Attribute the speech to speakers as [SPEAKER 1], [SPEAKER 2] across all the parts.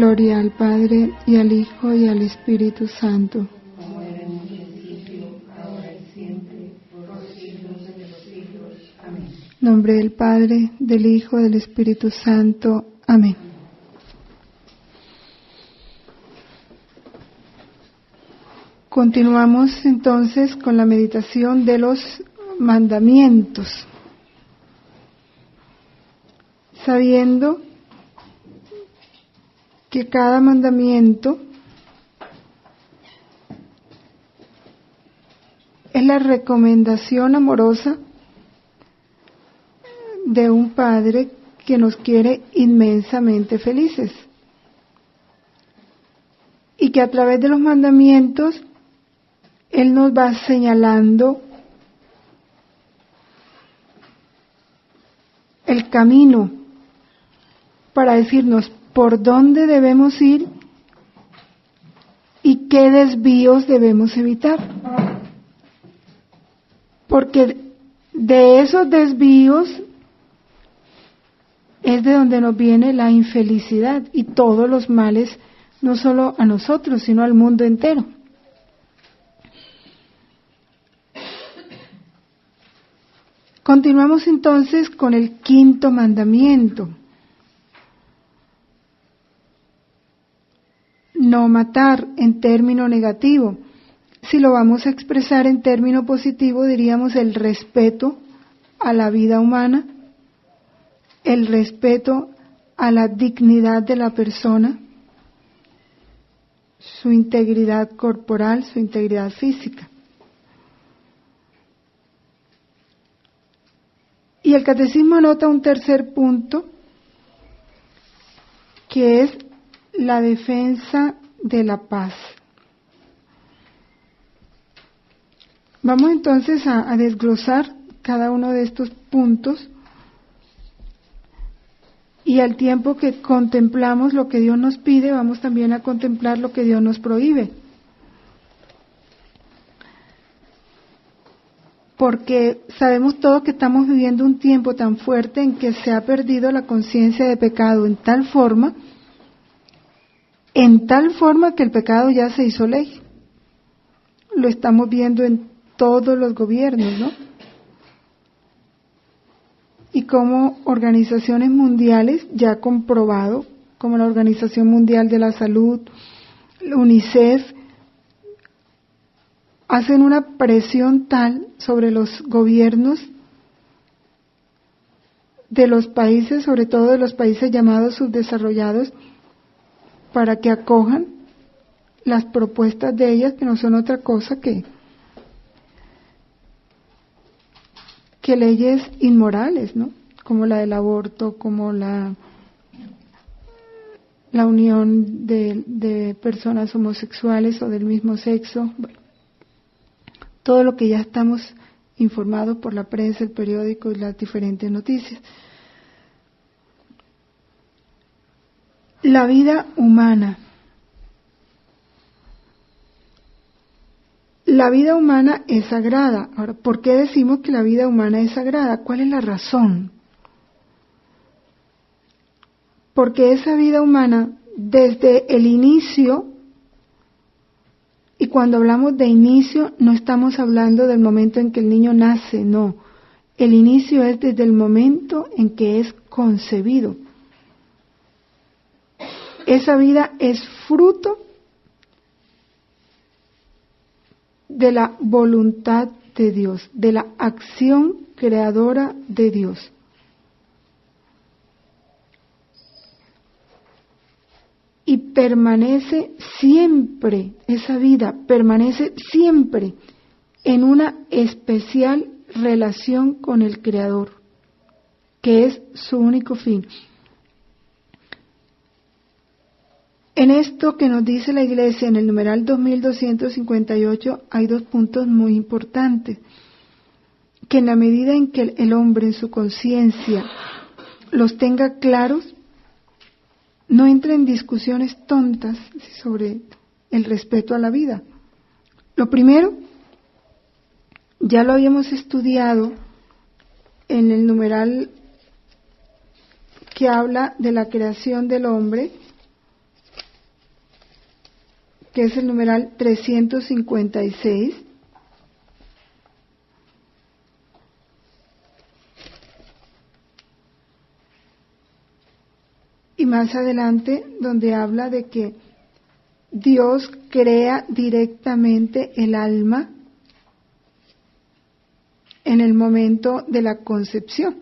[SPEAKER 1] Gloria al Padre, y al Hijo, y al Espíritu Santo.
[SPEAKER 2] Como era en un principio, ahora y siempre, por los siglos de los siglos. Amén.
[SPEAKER 1] En nombre del Padre, del Hijo, del Espíritu Santo. Amén. Continuamos entonces con la meditación de los mandamientos, sabiendo que cada mandamiento es la recomendación amorosa de un Padre que nos quiere inmensamente felices, y que a través de los mandamientos Él nos va señalando el camino para decirnos por dónde debemos ir y qué desvíos debemos evitar. Porque de esos desvíos es de donde nos viene la infelicidad y todos los males, no solo a nosotros, sino al mundo entero. Continuamos entonces con el quinto mandamiento. No matar, en término negativo. Si lo vamos a expresar en término positivo, diríamos el respeto a la vida humana, el respeto a la dignidad de la persona, su integridad corporal, su integridad física. Y el Catecismo anota un tercer punto, que es la defensa de la paz. Vamos entonces a desglosar cada uno de estos puntos, y al tiempo que contemplamos lo que Dios nos pide, vamos también a contemplar lo que Dios nos prohíbe. Porque sabemos todos que estamos viviendo un tiempo tan fuerte en que se ha perdido la conciencia de pecado en tal forma que el pecado ya se hizo ley. Lo estamos viendo en todos los gobiernos, ¿no? Y como organizaciones mundiales ya ha comprobado, como la Organización Mundial de la Salud, la UNICEF, hacen una presión tal sobre los gobiernos de los países, sobre todo de los países llamados subdesarrollados, para que acojan las propuestas de ellas, que no son otra cosa que leyes inmorales, ¿no? Como la del aborto, como la unión de personas homosexuales o del mismo sexo. Bueno, todo lo que ya estamos informados por la prensa, el periódico y las diferentes noticias. La vida humana. La vida humana es sagrada. Ahora, ¿por qué decimos que la vida humana es sagrada? ¿Cuál es la razón? Porque esa vida humana, desde el inicio, y cuando hablamos de inicio, no estamos hablando del momento en que el niño nace, no. El inicio es desde el momento en que es concebido. Esa vida es fruto de la voluntad de Dios, de la acción creadora de Dios. Y permanece siempre, esa vida permanece siempre en una especial relación con el Creador, que es su único fin. En esto que nos dice la Iglesia en el numeral 2258 hay dos puntos muy importantes, que en la medida en que el hombre en su conciencia los tenga claros, no entra en discusiones tontas sobre el respeto a la vida. Lo primero, ya lo habíamos estudiado en el numeral que habla de la creación del hombre, que es el numeral 356. Y más adelante, donde habla de que Dios crea directamente el alma en el momento de la concepción.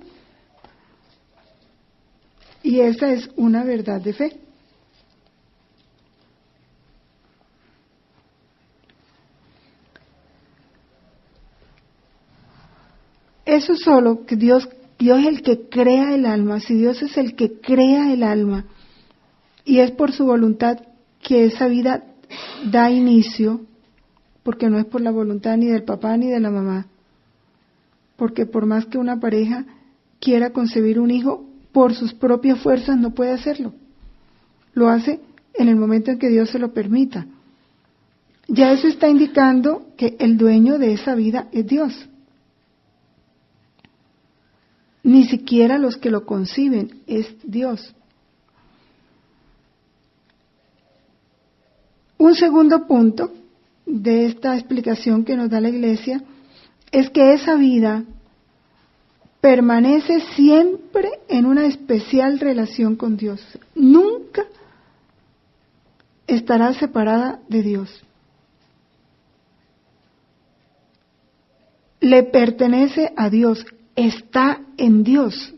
[SPEAKER 1] Y esa es una verdad de fe. Eso solo, que Dios es el que crea el alma. Si Dios es el que crea el alma y es por su voluntad que esa vida da inicio, porque no es por la voluntad ni del papá ni de la mamá, porque por más que una pareja quiera concebir un hijo, por sus propias fuerzas no puede hacerlo. Lo hace en el momento en que Dios se lo permita. Ya eso está indicando que el dueño de esa vida es Dios. Ni siquiera los que lo conciben, es Dios. Un segundo punto de esta explicación que nos da la Iglesia es que esa vida permanece siempre en una especial relación con Dios. Nunca estará separada de Dios. Le pertenece a Dios, está en Dios.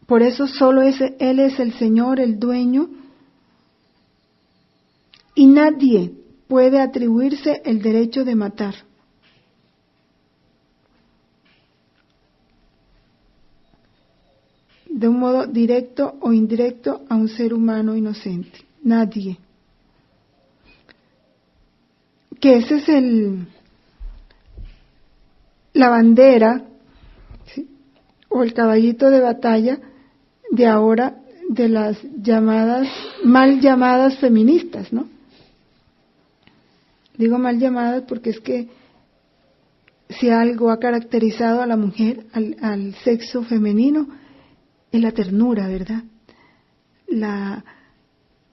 [SPEAKER 1] Por eso solo Él es el Señor, el dueño, y nadie puede atribuirse el derecho de matar. De un modo directo o indirecto a un ser humano inocente. Nadie. Que ese es la bandera, ¿sí?, o el caballito de batalla de ahora de las mal llamadas feministas, ¿no? Digo mal llamadas porque es que si algo ha caracterizado a la mujer, al sexo femenino, es la ternura, ¿verdad?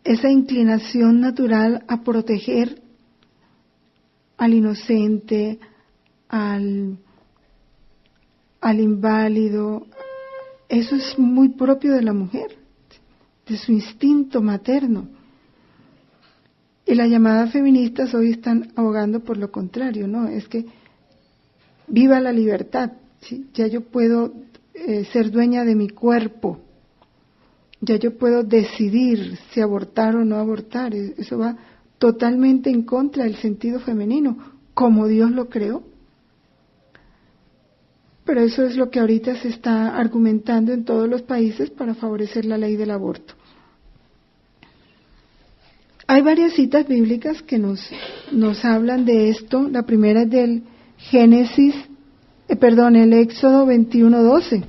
[SPEAKER 1] Esa inclinación natural a proteger al inocente, al inválido. Eso es muy propio de la mujer, de su instinto materno. Y las llamadas feministas hoy están abogando por lo contrario, ¿no? Es que viva la libertad, ¿sí? Ya yo puedo ser dueña de mi cuerpo, ya yo puedo decidir si abortar o no abortar. Eso va totalmente en contra del sentido femenino, como Dios lo creó. Pero eso es lo que ahorita se está argumentando en todos los países para favorecer la ley del aborto. Hay varias citas bíblicas que nos hablan de esto. La primera es del el Éxodo 21:12.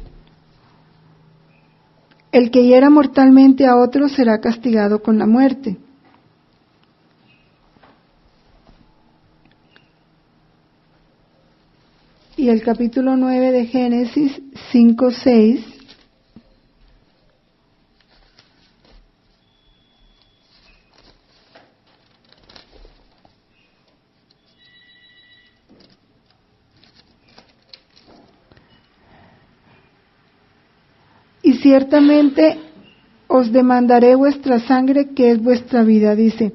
[SPEAKER 1] El que hiera mortalmente a otro será castigado con la muerte. Y el capítulo 9 de Génesis 5:6. Y ciertamente os demandaré vuestra sangre, que es vuestra vida, dice.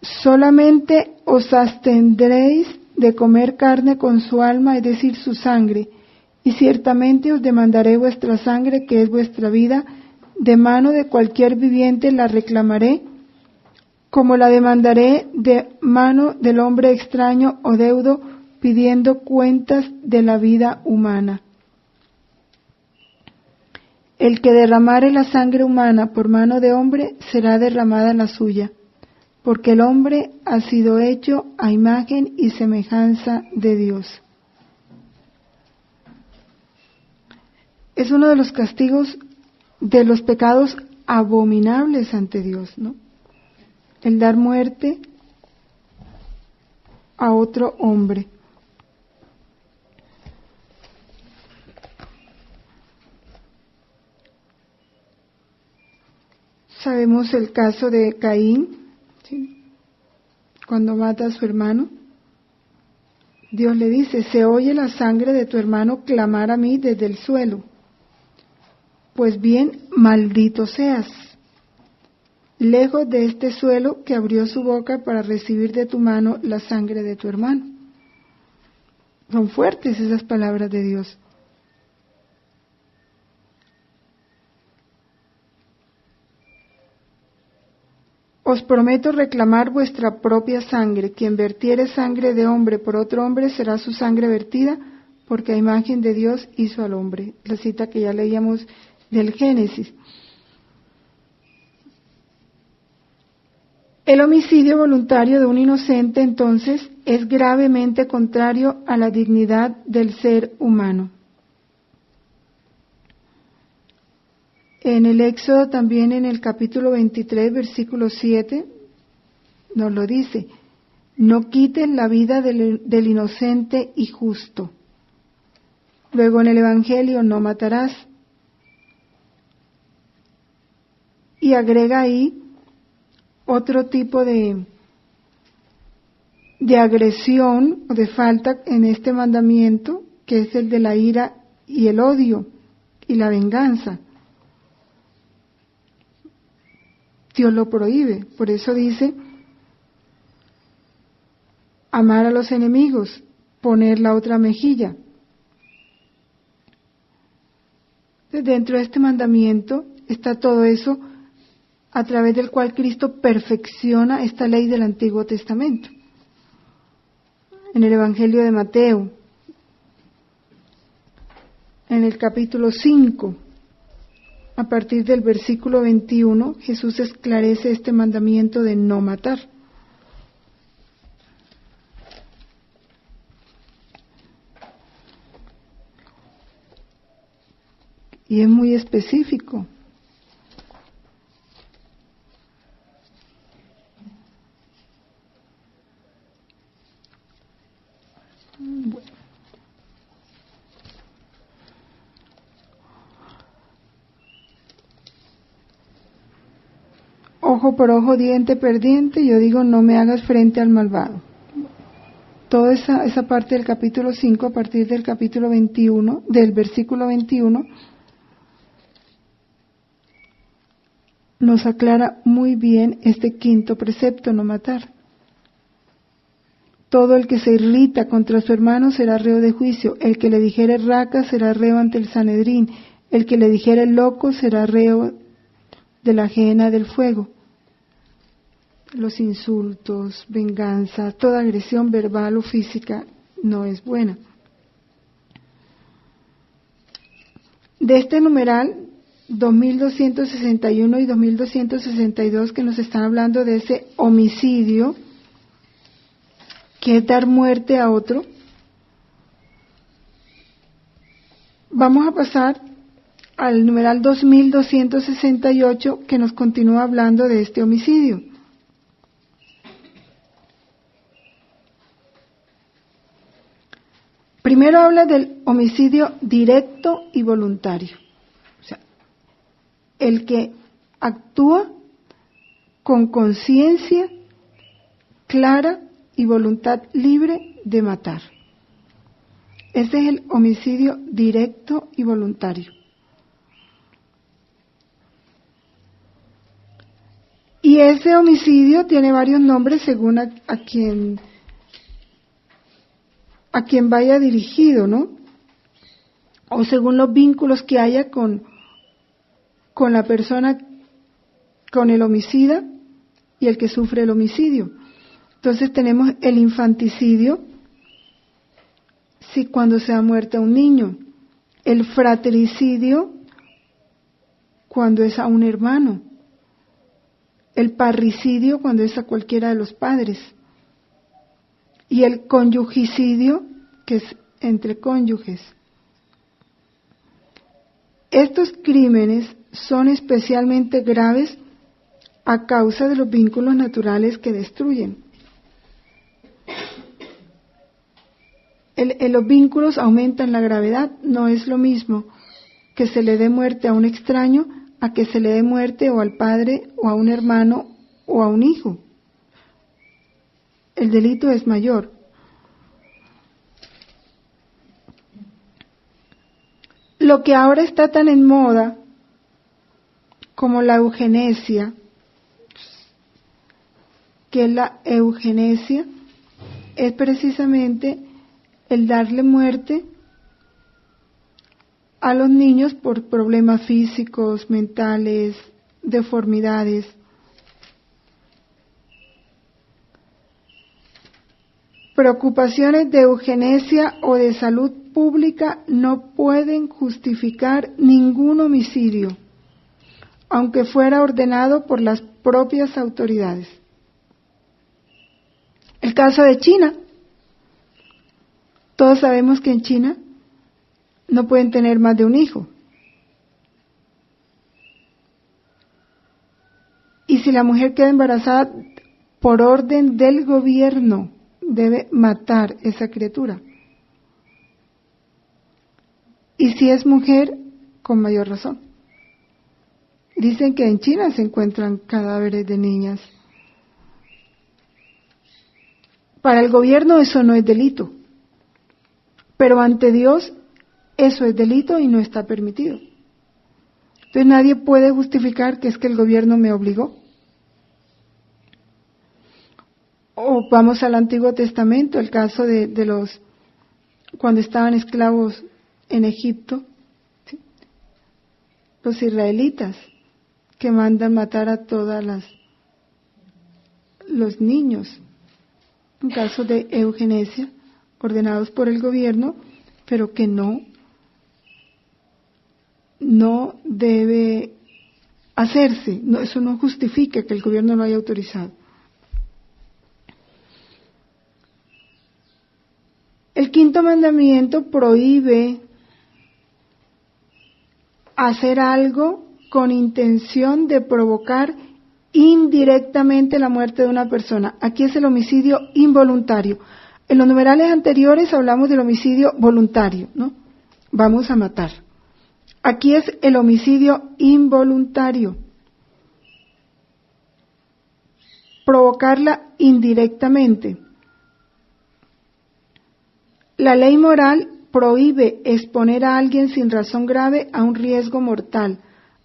[SPEAKER 1] Solamente os abstendréis de comer carne con su alma, es decir, su sangre. Y ciertamente os demandaré vuestra sangre, que es vuestra vida, de mano de cualquier viviente la reclamaré, como la demandaré de mano del hombre extraño o deudo, pidiendo cuentas de la vida humana. El que derramare la sangre humana por mano de hombre, será derramada la suya, porque el hombre ha sido hecho a imagen y semejanza de Dios. Es uno de los castigos de los pecados abominables ante Dios, ¿no? El dar muerte a otro hombre. Sabemos el caso de Caín, ¿sí? Cuando mata a su hermano. Dios le dice, se oye la sangre de tu hermano clamar a mí desde el suelo. Pues bien, maldito seas, lejos de este suelo que abrió su boca para recibir de tu mano la sangre de tu hermano. Son fuertes esas palabras de Dios. Os prometo reclamar vuestra propia sangre. Quien vertiere sangre de hombre por otro hombre será su sangre vertida, porque a imagen de Dios hizo al hombre. La cita que ya leíamos del Génesis. El homicidio voluntario de un inocente, entonces, es gravemente contrario a la dignidad del ser humano. En el Éxodo, también en el capítulo 23, versículo 7, nos lo dice, no quites la vida del inocente y justo. Luego en el Evangelio, no matarás. Y agrega ahí otro tipo de agresión o de falta en este mandamiento, que es el de la ira y el odio y la venganza. Dios lo prohíbe, por eso dice, amar a los enemigos, poner la otra mejilla. Dentro de este mandamiento está todo eso a través del cual Cristo perfecciona esta ley del Antiguo Testamento. En el Evangelio de Mateo, en el capítulo 5, a partir del versículo 21, Jesús esclarece este mandamiento de no matar. Y es muy específico. Bueno. Ojo por ojo, diente por diente, yo digo, no me hagas frente al malvado. Toda esa parte del capítulo 5, a partir del capítulo 21, del versículo 21, nos aclara muy bien este quinto precepto, no matar. Todo el que se irrita contra su hermano será reo de juicio. El que le dijere raca será reo ante el Sanedrín. El que le dijere loco será reo de la gehenna del fuego. Los insultos, venganza, toda agresión verbal o física no es buena. De este numeral 2261 y 2262 que nos están hablando de ese homicidio, que es dar muerte a otro, vamos a pasar al numeral 2268 que nos continúa hablando de este homicidio. Primero habla del homicidio directo y voluntario, o sea, el que actúa con conciencia clara y voluntad libre de matar. Ese es el homicidio directo y voluntario. Y ese homicidio tiene varios nombres según a quien vaya dirigido, ¿no? O según los vínculos que haya con la persona, con el homicida y el que sufre el homicidio. Entonces tenemos el infanticidio, sí, cuando se da muerte a un niño. El fratricidio, cuando es a un hermano. El parricidio, cuando es a cualquiera de los padres. Y el conyugicidio, que es entre cónyuges. Estos crímenes son especialmente graves a causa de los vínculos naturales que destruyen. Los vínculos aumentan la gravedad. No es lo mismo que se le dé muerte a un extraño a que se le dé muerte o al padre o a un hermano o a un hijo. El delito es mayor. Lo que ahora está tan en moda como la eugenesia, que es la eugenesia, es precisamente el darle muerte a los niños por problemas físicos, mentales, deformidades. Preocupaciones de eugenesia o de salud pública no pueden justificar ningún homicidio, aunque fuera ordenado por las propias autoridades. El caso de China. Todos sabemos que en China no pueden tener más de un hijo. Y si la mujer queda embarazada, por orden del gobierno, debe matar esa criatura. Y si es mujer, con mayor razón. Dicen que en China se encuentran cadáveres de niñas. Para el gobierno eso no es delito, pero ante Dios eso es delito y no está permitido. Entonces nadie puede justificar que es que el gobierno me obligó. O vamos al Antiguo Testamento, el caso de los, cuando estaban esclavos en Egipto, ¿sí? Los israelitas que mandan matar a todas los niños, en caso de eugenesia, ordenados por el gobierno, pero que no debe hacerse. No, eso no justifica que el gobierno lo haya autorizado. El quinto mandamiento prohíbe hacer algo con intención de provocar indirectamente la muerte de una persona. Aquí es el homicidio involuntario. En los numerales anteriores hablamos del homicidio voluntario, ¿no? Vamos a matar. Aquí es el homicidio involuntario. Provocarla indirectamente. La ley moral prohíbe exponer a alguien sin razón grave a un riesgo mortal,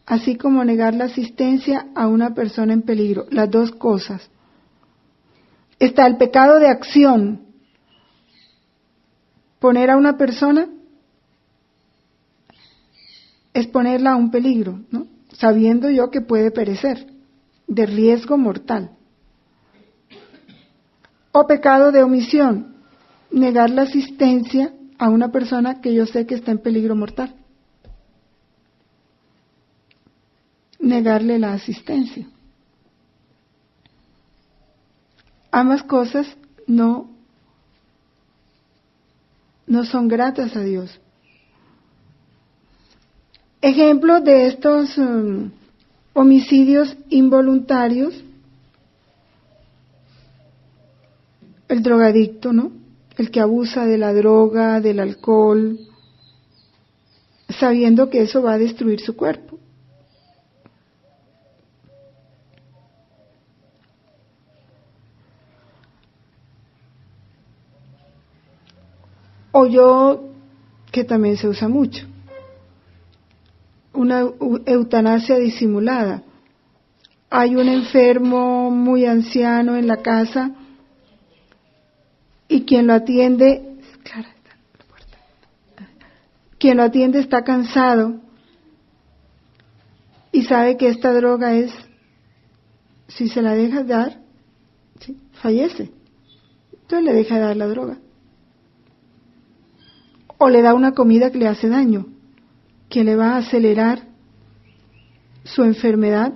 [SPEAKER 1] así como negar la asistencia a una persona en peligro. Las dos cosas. Está el pecado de acción. Poner a una persona, exponerla a un peligro, ¿no? Sabiendo yo que puede perecer, de riesgo mortal. O pecado de omisión, negar la asistencia a una persona que yo sé que está en peligro mortal. Negarle la asistencia. Ambas cosas no son gratas a Dios. Ejemplos de estos homicidios involuntarios: el drogadicto, ¿no? El que abusa de la droga, del alcohol, sabiendo que eso va a destruir su cuerpo. O yo, que también se usa mucho, una eutanasia disimulada. Hay un enfermo muy anciano en la casa y quien lo atiende, está cansado y sabe que esta droga es, si se la deja dar, ¿sí?, fallece. Entonces le deja de dar la droga. O le da una comida que le hace daño, que le va a acelerar su enfermedad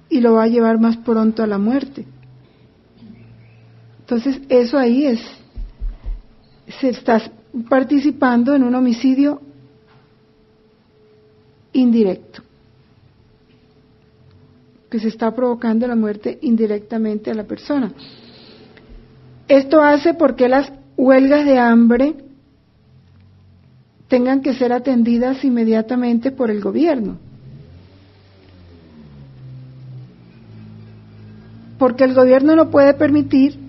[SPEAKER 1] y lo va a llevar más pronto a la muerte. Entonces eso ahí se está participando en un homicidio indirecto, que se está provocando la muerte indirectamente a la persona. Esto hace porque las huelgas de hambre tengan que ser atendidas inmediatamente por el gobierno. Porque el gobierno no puede permitir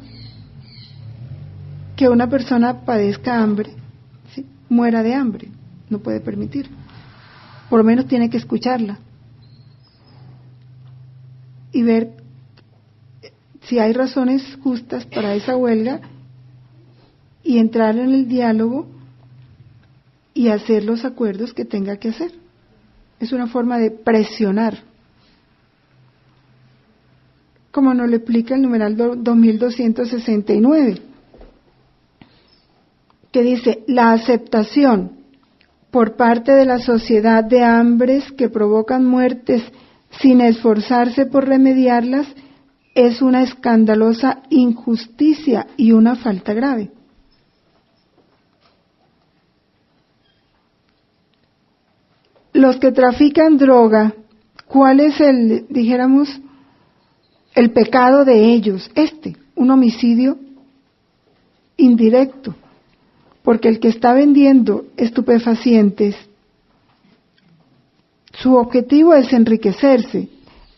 [SPEAKER 1] que una persona padezca hambre, ¿sí? Muera de hambre, no puede permitir. Por lo menos tiene que escucharla y ver si hay razones justas para esa huelga y entrar en el diálogo y hacer los acuerdos que tenga que hacer. Es una forma de presionar, como nos lo explica el numeral 2269, que dice: la aceptación por parte de la sociedad de hambres que provocan muertes sin esforzarse por remediarlas es una escandalosa injusticia y una falta grave. Los que trafican droga, ¿cuál es el, dijéramos, el pecado de ellos? Un homicidio indirecto, porque el que está vendiendo estupefacientes, su objetivo es enriquecerse.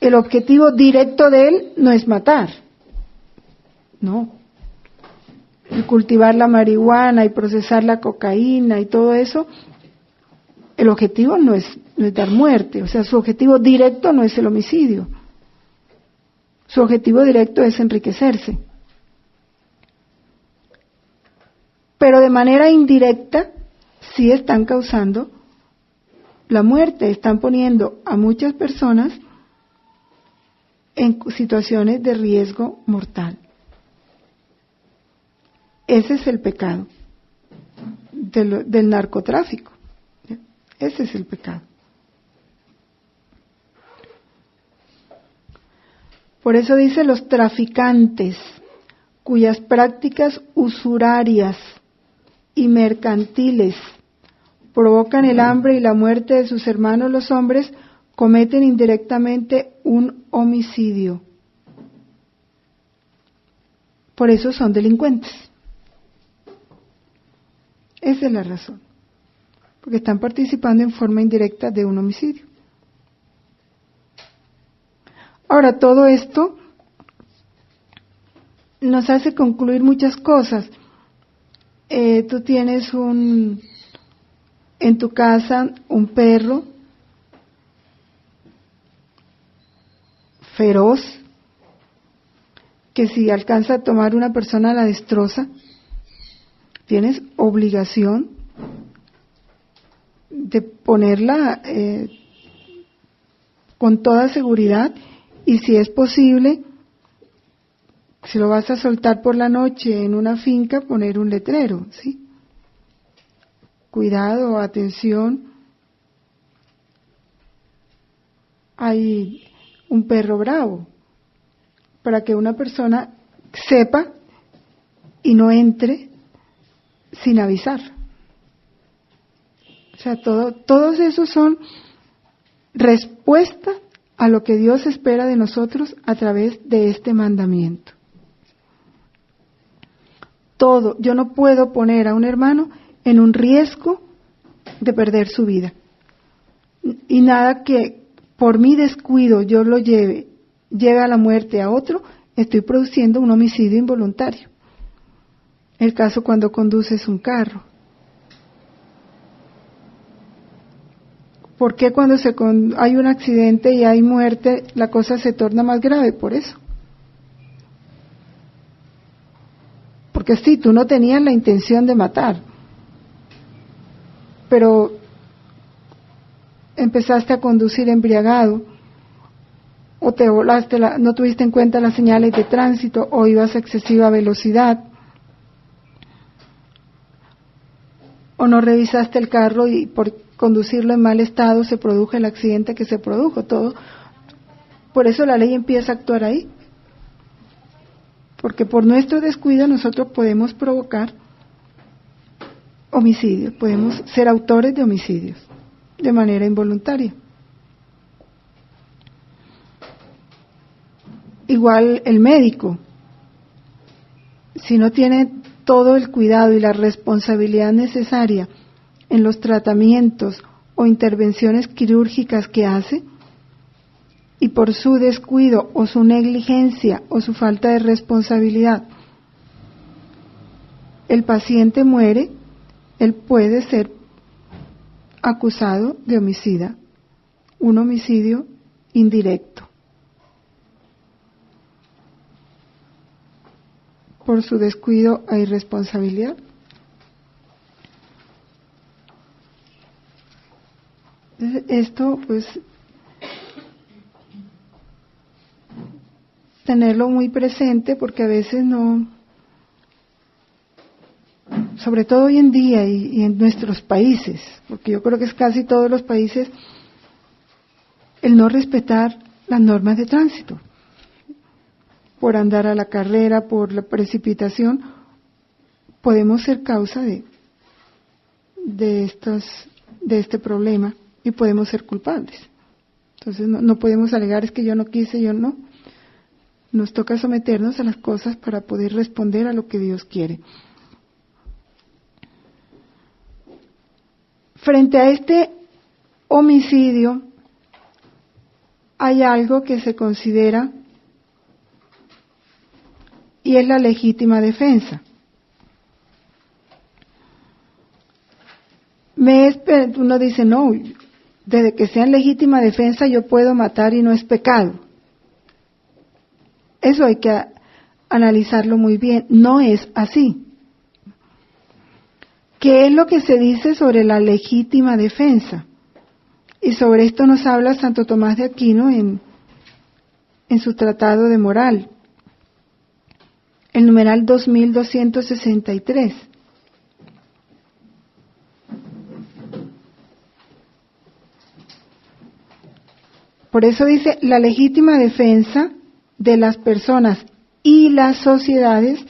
[SPEAKER 1] El objetivo directo de él no es matar, no. El cultivar la marihuana y procesar la cocaína y todo eso, el objetivo no es dar muerte, o sea, su objetivo directo no es el homicidio. Su objetivo directo es enriquecerse. Pero de manera indirecta sí están causando la muerte, están poniendo a muchas personas en situaciones de riesgo mortal. Ese es el pecado del narcotráfico. Ese es el pecado. Por eso dice: los traficantes cuyas prácticas usurarias y mercantiles provocan el hambre y la muerte de sus hermanos los hombres, cometen indirectamente un homicidio. Por eso son delincuentes. Esa es la razón. Porque están participando en forma indirecta de un homicidio. Ahora, todo esto nos hace concluir muchas cosas. Tú tienes en tu casa un perro feroz, que si alcanza a tomar una persona la destroza. Tienes obligación de ponerla con toda seguridad, y si es posible, si lo vas a soltar por la noche en una finca, poner un letrero, ¿sí? Cuidado, atención, hay un perro bravo, para que una persona sepa y no entre sin avisar. O sea, todos esos son respuestas a lo que Dios espera de nosotros a través de este mandamiento. Todo, yo no puedo poner a un hermano en un riesgo de perder su vida. Y nada que por mi descuido yo lo lleve a la muerte a otro, estoy produciendo un homicidio involuntario. El caso cuando conduces un carro. ¿Por qué cuando hay un accidente y hay muerte, la cosa se torna más grave? Por eso. Porque sí, tú no tenías la intención de matar, pero empezaste a conducir embriagado, o te volaste, no tuviste en cuenta las señales de tránsito, o ibas a excesiva velocidad, o no revisaste el carro y por conducirlo en mal estado se produjo el accidente que se produjo, todo. Por eso la ley empieza a actuar ahí. Porque por nuestro descuido nosotros podemos provocar homicidios, podemos ser autores de homicidios de manera involuntaria. Igual el médico, si no tiene todo el cuidado y la responsabilidad necesaria en los tratamientos o intervenciones quirúrgicas que hace, y por su descuido o su negligencia o su falta de responsabilidad el paciente muere, él puede ser acusado de homicida, un homicidio indirecto, por su descuido e irresponsabilidad. Esto, pues, tenerlo muy presente, porque a veces no, sobre todo hoy en día y en nuestros países, porque yo creo que es casi todos los países, el no respetar las normas de tránsito, por andar a la carrera, por la precipitación, podemos ser causa de este problema y podemos ser culpables. Entonces no podemos alegar es que yo no quise, yo no. Nos toca someternos a las cosas para poder responder a lo que Dios quiere. Frente a este homicidio, hay algo que se considera y es la legítima defensa. Uno dice, no, desde que sea en legítima defensa yo puedo matar y no es pecado. Eso hay que analizarlo muy bien. No es así. ¿Qué es lo que se dice sobre la legítima defensa? Y sobre esto nos habla Santo Tomás de Aquino en su Tratado de Moral, el numeral 2263. Por eso dice, la legítima defensa de las personas y las sociedades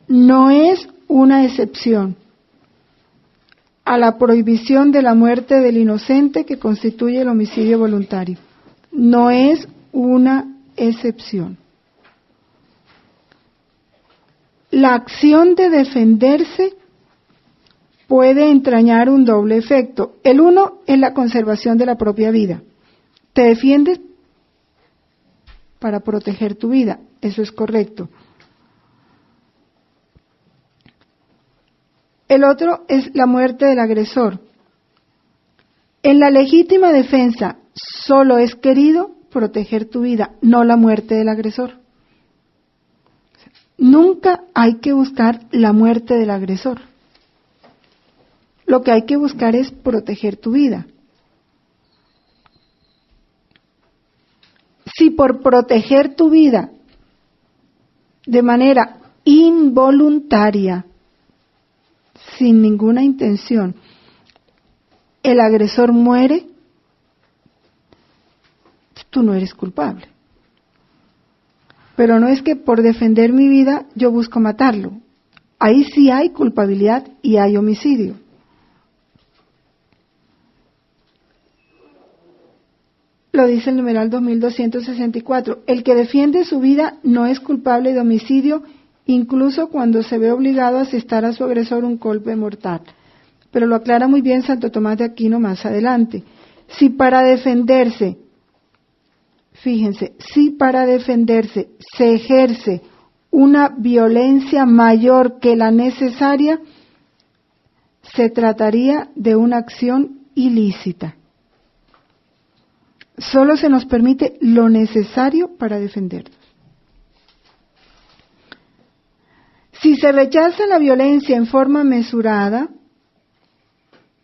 [SPEAKER 1] no es una excepción a la prohibición de la muerte del inocente que constituye el homicidio voluntario. No es una excepción. La acción de defenderse puede entrañar un doble efecto. El uno es la conservación de la propia vida. Te defiendes para proteger tu vida, eso es correcto. El otro es la muerte del agresor. En la legítima defensa solo es querido proteger tu vida, no la muerte del agresor. Nunca hay que buscar la muerte del agresor. Lo que hay que buscar es proteger tu vida. Si por proteger tu vida de manera involuntaria, sin ninguna intención, el agresor muere, tú no eres culpable. Pero no es que por defender mi vida yo busco matarlo. Ahí sí hay culpabilidad y hay homicidio. Lo dice el numeral 2264. El que defiende su vida no es culpable de homicidio, incluso cuando se ve obligado a asestar a su agresor un golpe mortal. Pero lo aclara muy bien Santo Tomás de Aquino más adelante. Si para defenderse, fíjense, si para defenderse se ejerce una violencia mayor que la necesaria, se trataría de una acción ilícita. Solo se nos permite lo necesario para defendernos. Si se rechaza la violencia en forma mesurada,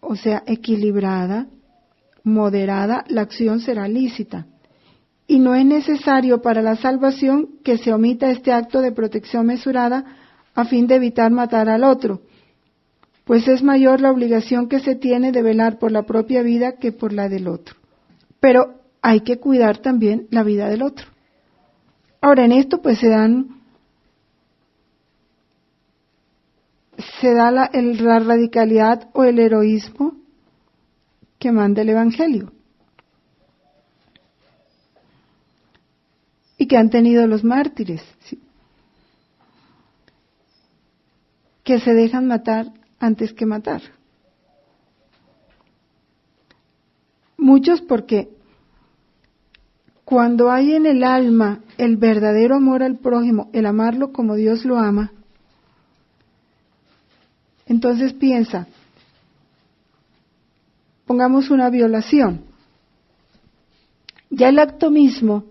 [SPEAKER 1] o sea, equilibrada, moderada, la acción será lícita. Y no es necesario para la salvación que se omita este acto de protección mesurada a fin de evitar matar al otro, pues es mayor la obligación que se tiene de velar por la propia vida que por la del otro. Pero hay que cuidar también la vida del otro. Ahora, en esto pues se da la radicalidad o el heroísmo que manda el Evangelio y que han tenido los mártires, ¿sí?, que se dejan matar antes que matar. Muchos porque Cuando hay en el alma el verdadero amor al prójimo, el amarlo como Dios lo ama, entonces piensa, pongamos una violación. Ya el acto mismo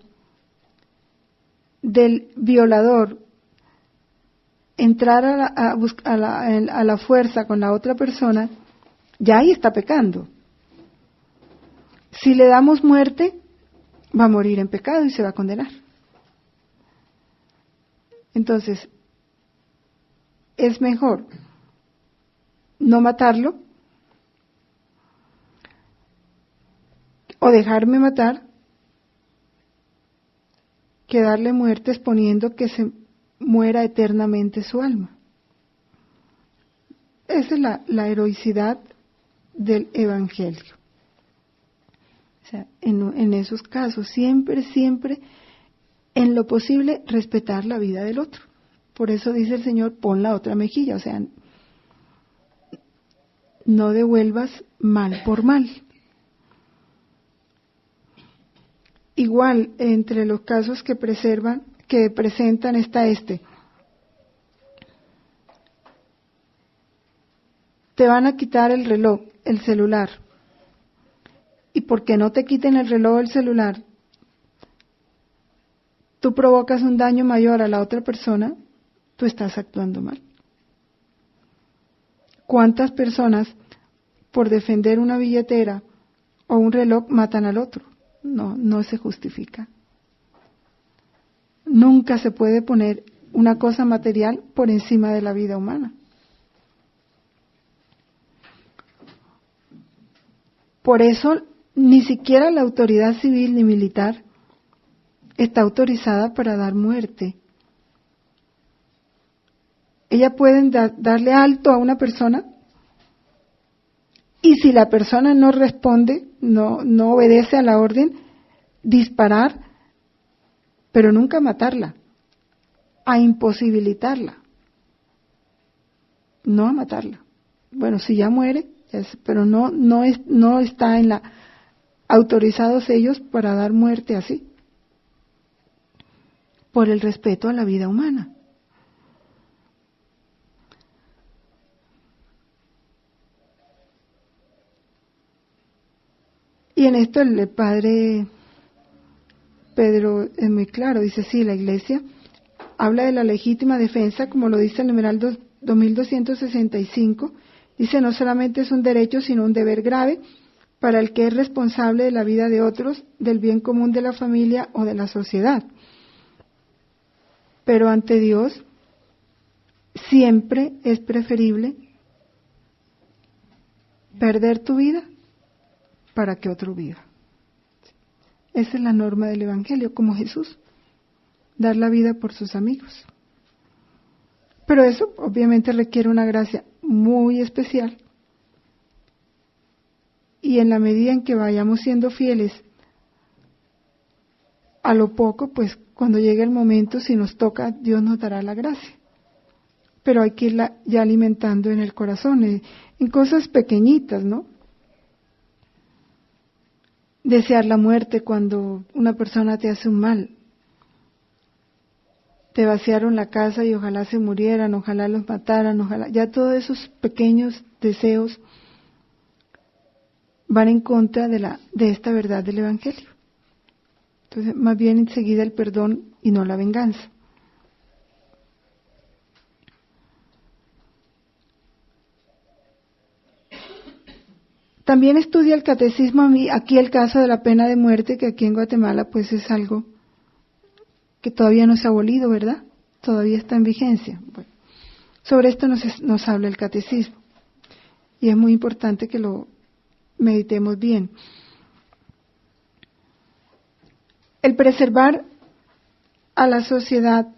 [SPEAKER 1] del violador entrar a la fuerza con la otra persona, ya ahí está pecando. Si le damos muerte, va a morir en pecado y se va a condenar. Entonces, es mejor no matarlo o dejarme matar que darle muerte exponiendo que se muera eternamente su alma. Esa es la heroicidad del Evangelio. O sea, en esos casos, siempre, en lo posible, respetar la vida del otro. Por eso dice el Señor, pon la otra mejilla, o sea, no devuelvas mal por mal. Igual, entre los casos que presentan está este. Te van a quitar el reloj, el celular. Y porque no te quiten el reloj o el celular, tú provocas un daño mayor a la otra persona, tú estás actuando mal. ¿Cuántas personas por defender una billetera o un reloj matan al otro? No se justifica. Nunca se puede poner una cosa material por encima de la vida humana. Por eso, ni siquiera la autoridad civil ni militar está autorizada para dar muerte. Ellas pueden darle alto a una persona y si la persona no responde, no obedece a la orden, disparar, pero nunca matarla, a imposibilitarla, no a matarla. Bueno, si ya muere, pero no está en la autorizados ellos para dar muerte así, por el respeto a la vida humana. Y en esto el padre Pedro es muy claro, dice sí, la Iglesia habla de la legítima defensa, como lo dice el numeral 2265, dice no solamente es un derecho, sino un deber grave para el que es responsable de la vida de otros, del bien común de la familia o de la sociedad. Pero ante Dios siempre es preferible perder tu vida para que otro viva. Esa es la norma del Evangelio, como Jesús, dar la vida por sus amigos. Pero eso obviamente requiere una gracia muy especial. Y en la medida en que vayamos siendo fieles a lo poco, pues cuando llegue el momento, si nos toca, Dios nos dará la gracia. Pero hay que irla ya alimentando en el corazón, en cosas pequeñitas, ¿no? Desear la muerte cuando una persona te hace un mal. Te vaciaron la casa y ojalá se murieran, ojalá los mataran, ojalá. Ya todos esos pequeños deseos van en contra de esta verdad del Evangelio. Entonces, más bien enseguida el perdón y no la venganza. También estudia el catecismo aquí el caso de la pena de muerte, que aquí en Guatemala pues es algo que todavía no se ha abolido, ¿verdad? Todavía está en vigencia. Bueno, sobre esto nos habla el catecismo y es muy importante que lo meditemos bien. El preservar a la sociedad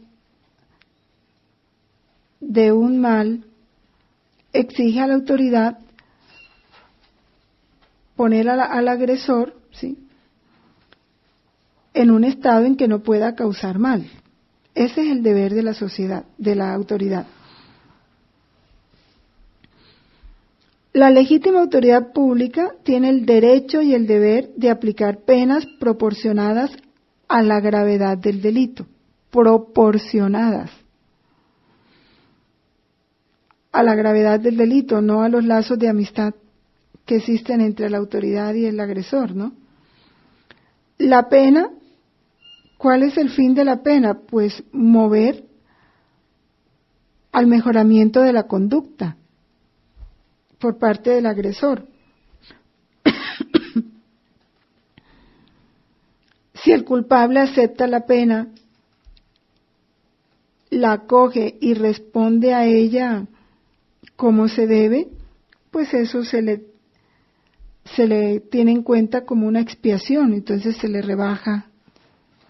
[SPEAKER 1] de un mal exige a la autoridad poner al agresor, ¿sí?, en un estado en que no pueda causar mal. Ese es el deber de la sociedad, de la autoridad. La legítima autoridad pública tiene el derecho y el deber de aplicar penas proporcionadas a la gravedad del delito, proporcionadas a la gravedad del delito, no a los lazos de amistad que existen entre la autoridad y el agresor, ¿no? La pena, ¿cuál es el fin de la pena? Pues mover al mejoramiento de la conducta por parte del agresor. Si el culpable acepta la pena, la acoge y responde a ella como se debe, pues eso se le tiene en cuenta como una expiación, entonces se le rebaja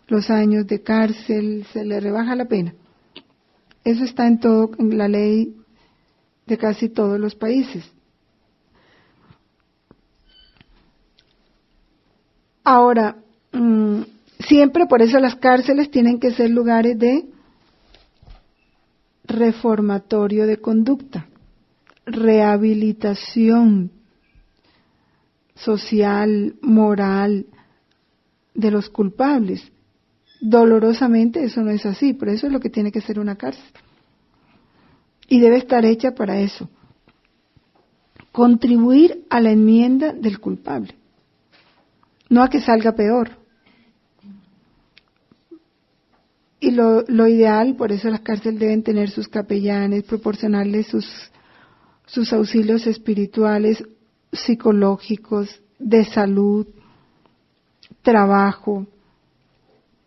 [SPEAKER 1] los años de cárcel, se le rebaja la pena. Eso está en la ley de casi todos los países. Ahora, siempre por eso las cárceles tienen que ser lugares de reformatorio de conducta, rehabilitación social, moral de los culpables. Dolorosamente eso no es así, por eso es lo que tiene que ser una cárcel. Y debe estar hecha para eso. Contribuir a la enmienda del culpable, no a que salga peor. Y lo ideal, por eso las cárceles deben tener sus capellanes, proporcionarles sus auxilios espirituales, psicológicos, de salud, trabajo,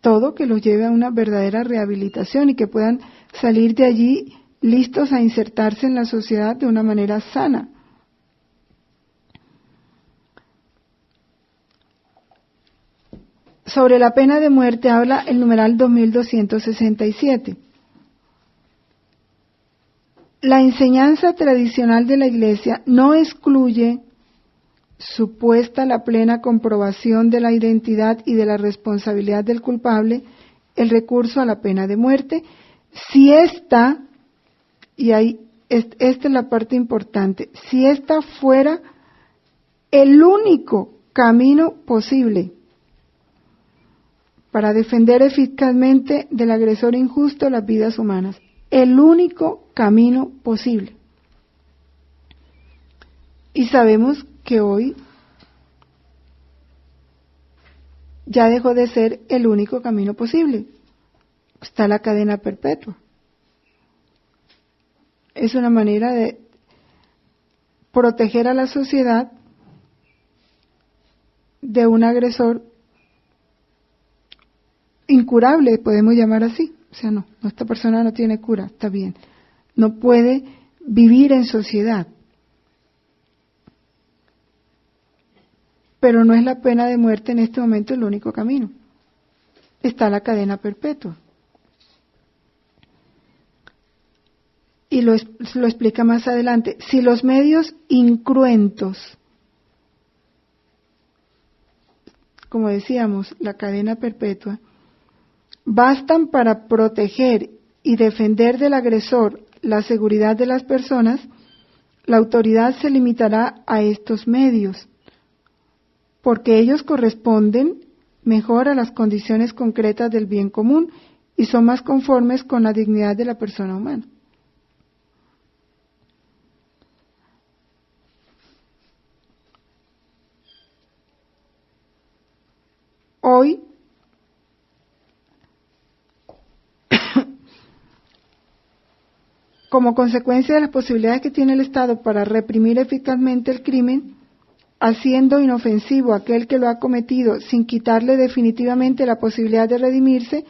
[SPEAKER 1] todo que los lleve a una verdadera rehabilitación y que puedan salir de allí listos a insertarse en la sociedad de una manera sana. Sobre la pena de muerte habla el numeral 2267. La enseñanza tradicional de la Iglesia no excluye, supuesta la plena comprobación de la identidad y de la responsabilidad del culpable, el recurso a la pena de muerte, si ésta, y ahí esta es la parte importante, si ésta fuera el único camino posible para defender eficazmente del agresor injusto las vidas humanas. El único camino posible. Y sabemos que hoy ya dejó de ser el único camino posible. Está la cadena perpetua. Es una manera de proteger a la sociedad de un agresor incurable, podemos llamar así. O sea, no, esta persona no tiene cura, está bien. No puede vivir en sociedad. Pero no es la pena de muerte en este momento el único camino. Está la cadena perpetua. Y lo explica más adelante. Si los medios incruentos, como decíamos, la cadena perpetua, bastan para proteger y defender del agresor la seguridad de las personas, la autoridad se limitará a estos medios, porque ellos corresponden mejor a las condiciones concretas del bien común y son más conformes con la dignidad de la persona humana. Hoy, como consecuencia de las posibilidades que tiene el Estado para reprimir eficazmente el crimen, haciendo inofensivo a aquel que lo ha cometido sin quitarle definitivamente la posibilidad de redimirse,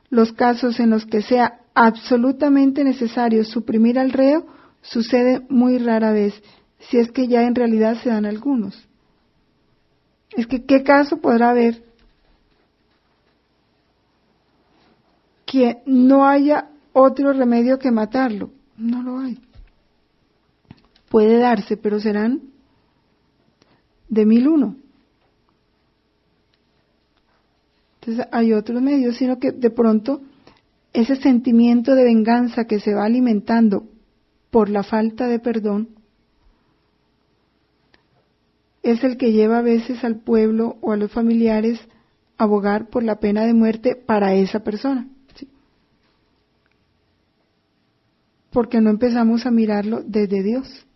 [SPEAKER 1] los casos en los que sea absolutamente necesario suprimir al reo sucede muy rara vez, si es que ya en realidad se dan algunos. Es que, ¿qué caso podrá haber que no haya otro remedio que matarlo? No lo hay. Puede darse, pero serán de 1001. Entonces hay otros medios, sino que de pronto ese sentimiento de venganza que se va alimentando por la falta de perdón es el que lleva a veces al pueblo o a los familiares abogar por la pena de muerte para esa persona, ¿sí? Porque no empezamos a mirarlo desde Dios.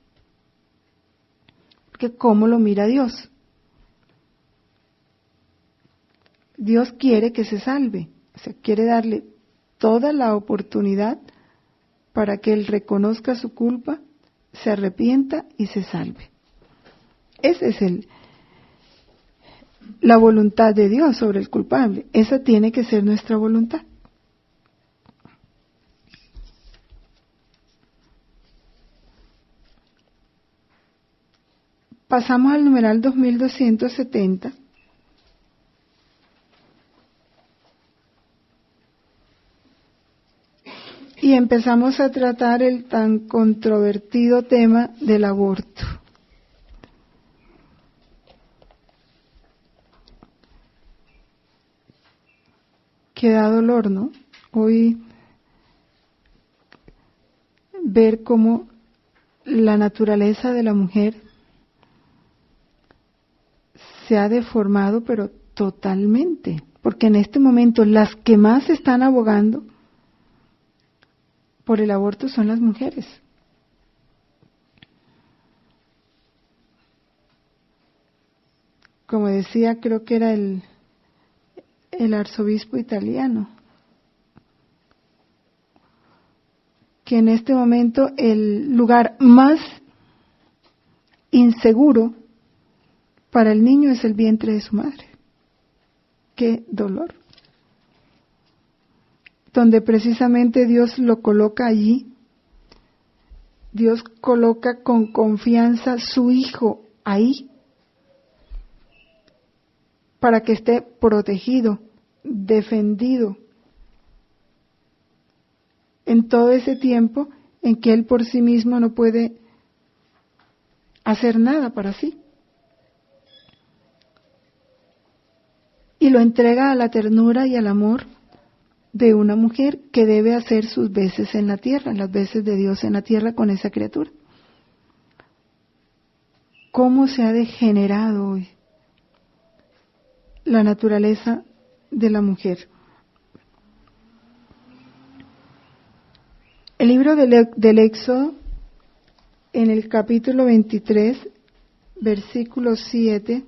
[SPEAKER 1] Porque ¿cómo lo mira Dios? Dios quiere que se salve, o sea, quiere darle toda la oportunidad para que él reconozca su culpa, se arrepienta y se salve. Esa es la voluntad de Dios sobre el culpable. Esa tiene que ser nuestra voluntad. Pasamos al numeral 2270. Y empezamos a tratar el tan controvertido tema del aborto. Que da dolor, ¿no? Hoy ver cómo la naturaleza de la mujer se ha deformado, pero totalmente. Porque en este momento las que más están abogando por el aborto son las mujeres. Como decía, creo que era el arzobispo italiano, que en este momento el lugar más inseguro para el niño es el vientre de su madre. ¡Qué dolor! Donde precisamente Dios lo coloca allí, Dios coloca con confianza su hijo ahí, para que esté protegido, defendido, en todo ese tiempo en que él por sí mismo no puede hacer nada para sí. Y lo entrega a la ternura y al amor de una mujer que debe hacer sus veces en la tierra, las veces de Dios en la tierra con esa criatura. ¿Cómo se ha degenerado hoy la naturaleza de la mujer? El libro del Éxodo, en el capítulo 23, versículo 7,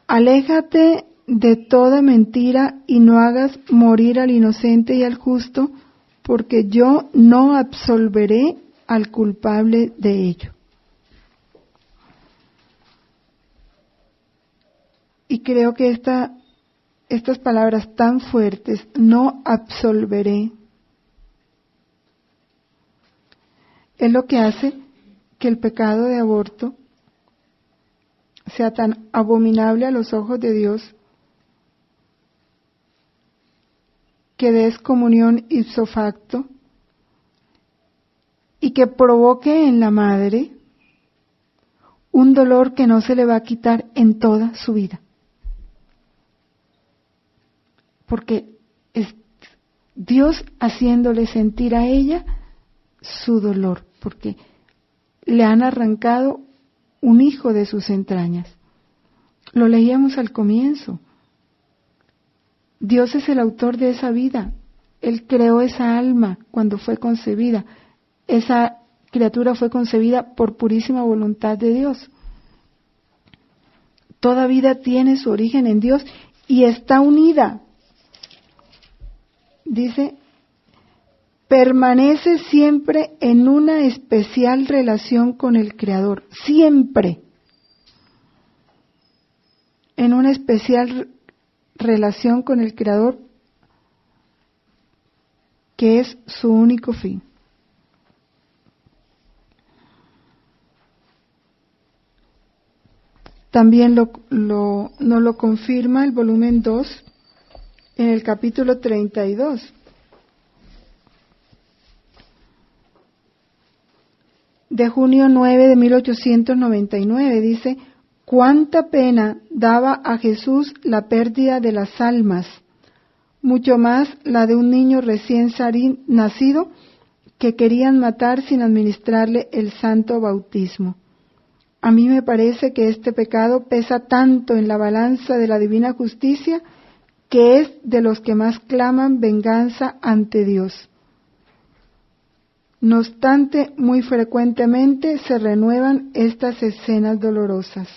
[SPEAKER 1] aléjate de toda mentira y no hagas morir al inocente y al justo, porque yo no absolveré al culpable de ello. Y creo que estas palabras tan fuertes, no absolveré, es lo que hace que el pecado de aborto sea tan abominable a los ojos de Dios, que dé excomunión ipso facto y que provoque en la madre un dolor que no se le va a quitar en toda su vida. Porque es Dios haciéndole sentir a ella su dolor, porque le han arrancado un hijo de sus entrañas. Lo leíamos al comienzo. Dios es el autor de esa vida. Él creó esa alma cuando fue concebida. Esa criatura fue concebida por purísima voluntad de Dios. Toda vida tiene su origen en Dios y está unida. Dice, permanece siempre en una especial relación con el Creador. Siempre. En una especial relación con el Creador, que es su único fin. También nos lo confirma el volumen 2 en el capítulo 32. De junio 9 de 1899, dice, Cuánta pena daba a Jesús la pérdida de las almas, mucho más la de un niño recién nacido que querían matar sin administrarle el santo bautismo. A mí me parece que este pecado pesa tanto en la balanza de la divina justicia que es de los que más claman venganza ante Dios. No obstante, muy frecuentemente se renuevan estas escenas dolorosas.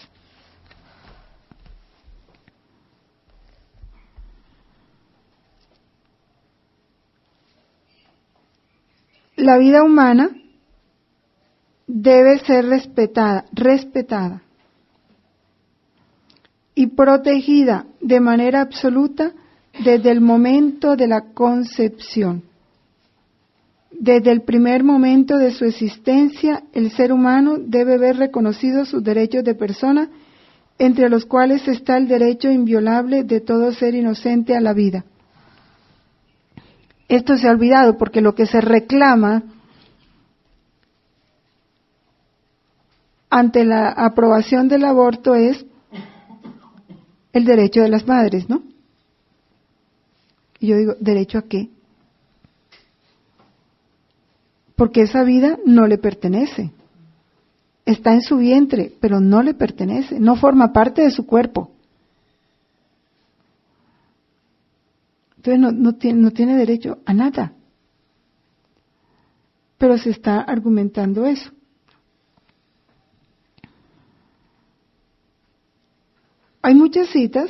[SPEAKER 1] La vida humana debe ser respetada y protegida de manera absoluta desde el momento de la concepción. Desde el primer momento de su existencia, el ser humano debe ver reconocidos sus derechos de persona, entre los cuales está el derecho inviolable de todo ser inocente a la vida. Esto se ha olvidado porque lo que se reclama ante la aprobación del aborto es el derecho de las madres, ¿no? Y yo digo, ¿derecho a qué? Porque esa vida no le pertenece. Está en su vientre, pero no le pertenece, no forma parte de su cuerpo. Entonces no tiene derecho a nada. Pero se está argumentando eso. Hay muchas citas,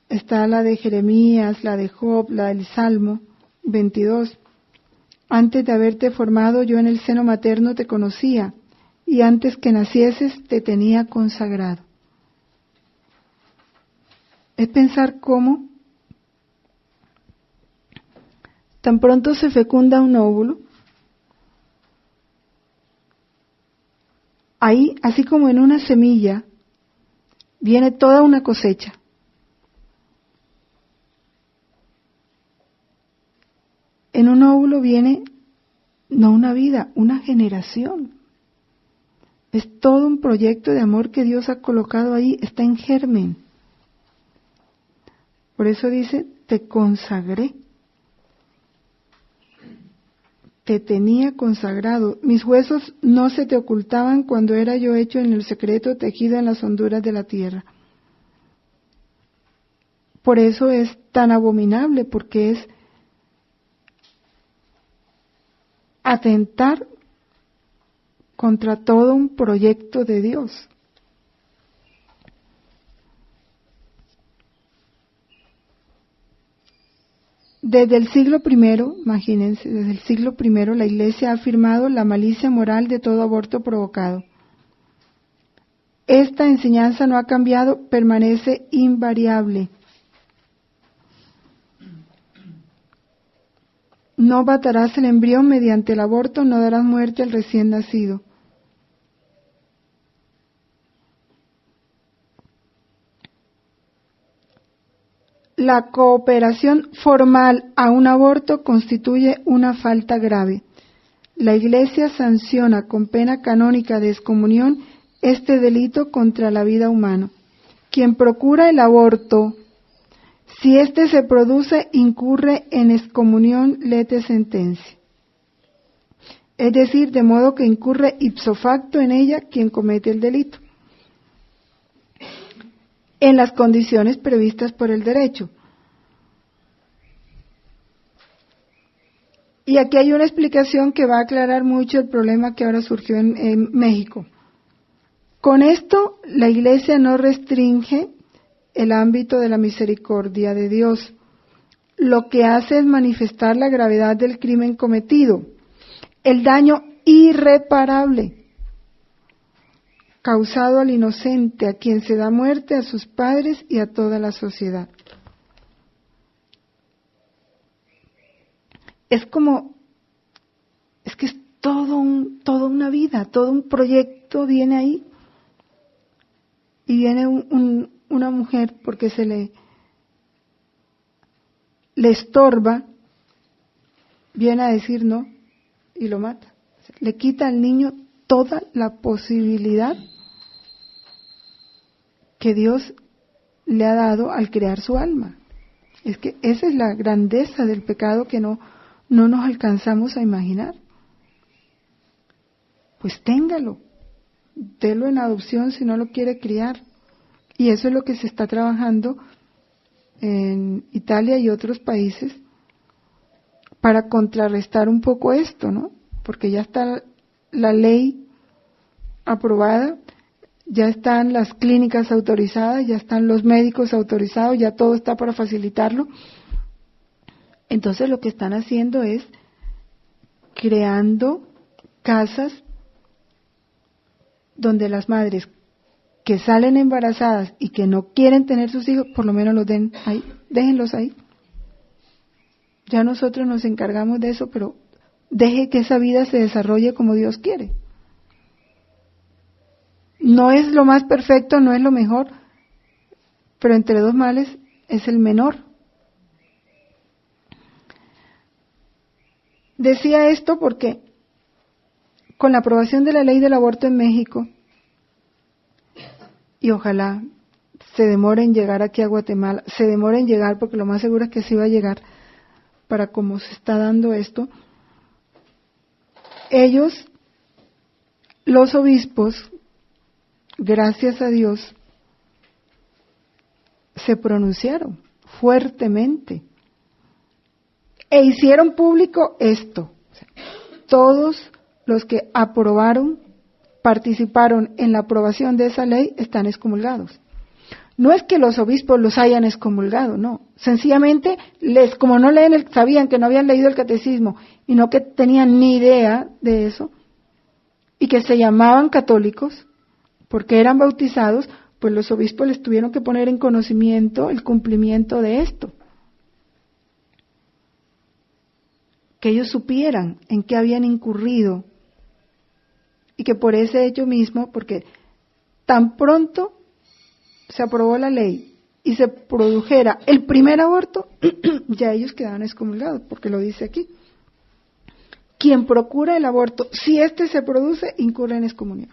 [SPEAKER 1] está la de Jeremías, la de Job, la del Salmo 22. Antes de haberte formado yo en el seno materno te conocía, y antes que nacieses te tenía consagrado. Es pensar cómo tan pronto se fecunda un óvulo, ahí, así como en una semilla, viene toda una cosecha. En un óvulo viene, no una vida, una generación. Es todo un proyecto de amor que Dios ha colocado ahí, está en germen. Por eso dice, te consagré. Te tenía consagrado. Mis huesos no se te ocultaban cuando era yo hecho en el secreto, tejido en las honduras de la tierra. Por eso es tan abominable, porque es atentar contra todo un proyecto de Dios. Desde el siglo I, imagínense, desde el siglo I la Iglesia ha afirmado la malicia moral de todo aborto provocado. Esta enseñanza no ha cambiado, permanece invariable. No matarás el embrión mediante el aborto, no darás muerte al recién nacido. La cooperación formal a un aborto constituye una falta grave. La Iglesia sanciona con pena canónica de excomunión este delito contra la vida humana. Quien procura el aborto, si éste se produce, incurre en excomunión lete sentencia. Es decir, de modo que incurre ipso facto en ella quien comete el delito, en las condiciones previstas por el derecho. Y aquí hay una explicación que va a aclarar mucho el problema que ahora surgió en México. Con esto, la Iglesia no restringe el ámbito de la misericordia de Dios. Lo que hace es manifestar la gravedad del crimen cometido, el daño irreparable causado al inocente, a quien se da muerte, a sus padres y a toda la sociedad. Es que es toda una vida, todo un proyecto viene ahí. Y viene una mujer porque se le estorba, viene a decir no y lo mata. Le quita al niño toda la posibilidad que Dios le ha dado al crear su alma. Es que esa es la grandeza del pecado que no nos alcanzamos a imaginar. Pues téngalo, délo en adopción si no lo quiere criar. Y eso es lo que se está trabajando en Italia y otros países para contrarrestar un poco esto, ¿no? Porque ya está la ley aprobada, ya están las clínicas autorizadas, ya están los médicos autorizados, ya todo está para facilitarlo. Entonces lo que están haciendo es creando casas donde las madres que salen embarazadas y que no quieren tener sus hijos, por lo menos los den ahí, déjenlos ahí. Ya nosotros nos encargamos de eso, pero deje que esa vida se desarrolle como Dios quiere. No es lo más perfecto, no es lo mejor, pero entre dos males es el menor. Decía esto porque con la aprobación de la ley del aborto en México, y ojalá se demore en llegar aquí a Guatemala, se demore en llegar porque lo más seguro es que sí va a llegar para cómo se está dando esto, ellos, los obispos, gracias a Dios, se pronunciaron fuertemente e hicieron público esto. Todos los que aprobaron, participaron en la aprobación de esa ley, están excomulgados. No es que los obispos los hayan excomulgado, no. Sencillamente, como no sabían que no habían leído el catecismo y no que tenían ni idea de eso, y que se llamaban católicos, porque eran bautizados, pues los obispos les tuvieron que poner en conocimiento el cumplimiento de esto. Que ellos supieran en qué habían incurrido y que por ese hecho mismo, porque tan pronto se aprobó la ley y se produjera el primer aborto, ya ellos quedaban excomulgados, porque lo dice aquí. Quien procura el aborto, si éste se produce, incurre en excomunión.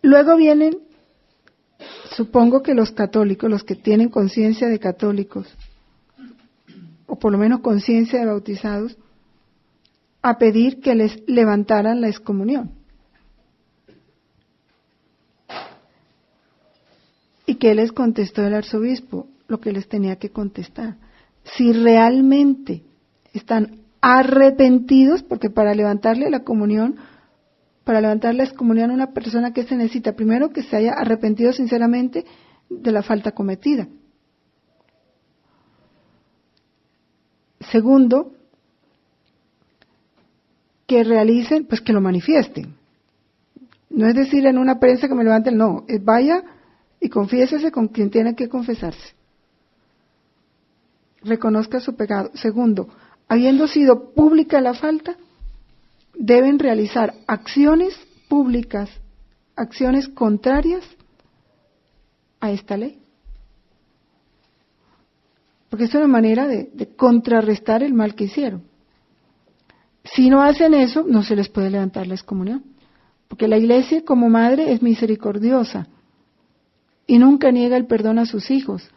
[SPEAKER 1] Luego vienen, supongo que los católicos, los que tienen conciencia de católicos, o por lo menos conciencia de bautizados, a pedir que les levantaran la excomunión. ¿Y qué les contestó el arzobispo? Lo que les tenía que contestar. Si realmente están arrepentidos, porque para levantarle la comunión, para levantar la excomunión a una persona, que se necesita? Primero, que se haya arrepentido sinceramente de la falta cometida. Segundo, que realicen, pues que lo manifiesten. No es decir en una prensa que me levanten, no, vaya y confiésese con quien tiene que confesarse. Reconozca su pecado. Segundo, habiendo sido pública la falta, deben realizar acciones públicas, acciones contrarias a esta ley. Porque es una manera de contrarrestar el mal que hicieron. Si no hacen eso, no se les puede levantar la excomunión. Porque la Iglesia como madre es misericordiosa y nunca niega el perdón a sus hijos,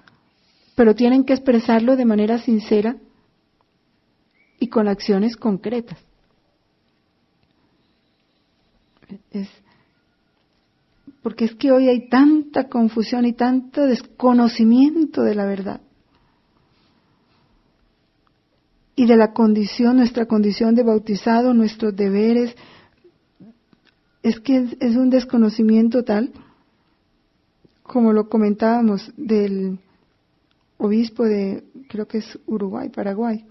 [SPEAKER 1] pero tienen que expresarlo de manera sincera y con acciones concretas. Porque es que hoy hay tanta confusión y tanto desconocimiento de la verdad y de la condición, nuestra condición de bautizado, nuestros deberes. Es que es un desconocimiento tal, como lo comentábamos, del obispo de, creo que es Paraguay,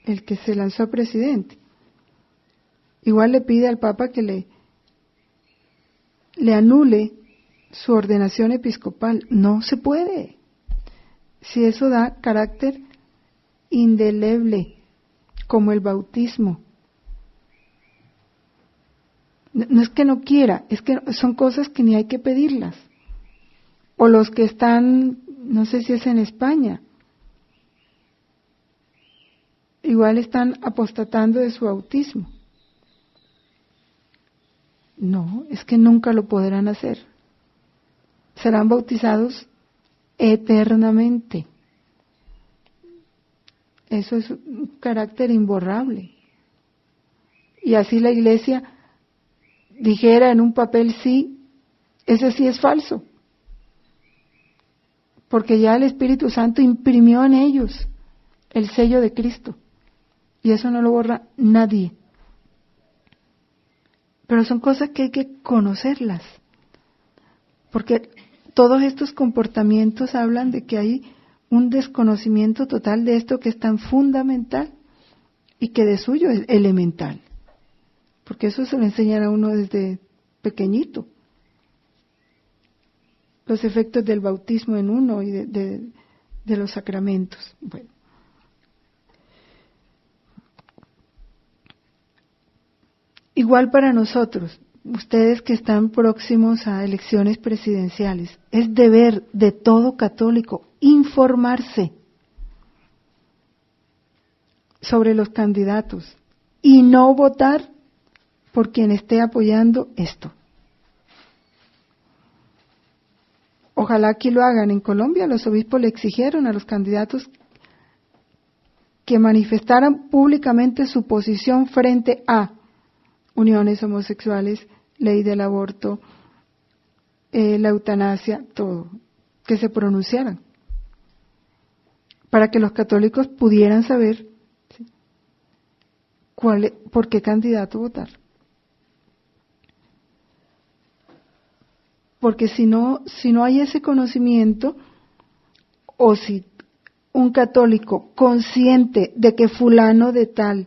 [SPEAKER 1] el que se lanzó a presidente. Igual le pide al Papa que le anule su ordenación episcopal. No se puede. Si eso da carácter indeleble, como el bautismo. No es que no quiera, es que son cosas que ni hay que pedirlas. O los que están, no sé si es en España, igual están apostatando de su bautismo. No, es que nunca lo podrán hacer. Serán bautizados eternamente. Eso es un carácter imborrable. Y así la Iglesia dijera en un papel sí, ese sí es falso. Porque ya el Espíritu Santo imprimió en ellos el sello de Cristo. Y eso no lo borra nadie. Pero son cosas que hay que conocerlas. Porque todos estos comportamientos hablan de que hay un desconocimiento total de esto que es tan fundamental y que de suyo es elemental. Porque eso se lo enseñan a uno desde pequeñito. Los efectos del bautismo en uno y de los sacramentos. Bueno. Igual para nosotros, ustedes que están próximos a elecciones presidenciales, es deber de todo católico informarse sobre los candidatos y no votar por quien esté apoyando esto. Ojalá aquí lo hagan. En Colombia los obispos le exigieron a los candidatos que manifestaran públicamente su posición frente a uniones homosexuales, ley del aborto, la eutanasia, todo, que se pronunciaran, para que los católicos pudieran saber, ¿sí?, por qué candidato votar. Porque si no hay ese conocimiento, o si un católico consciente de que fulano de tal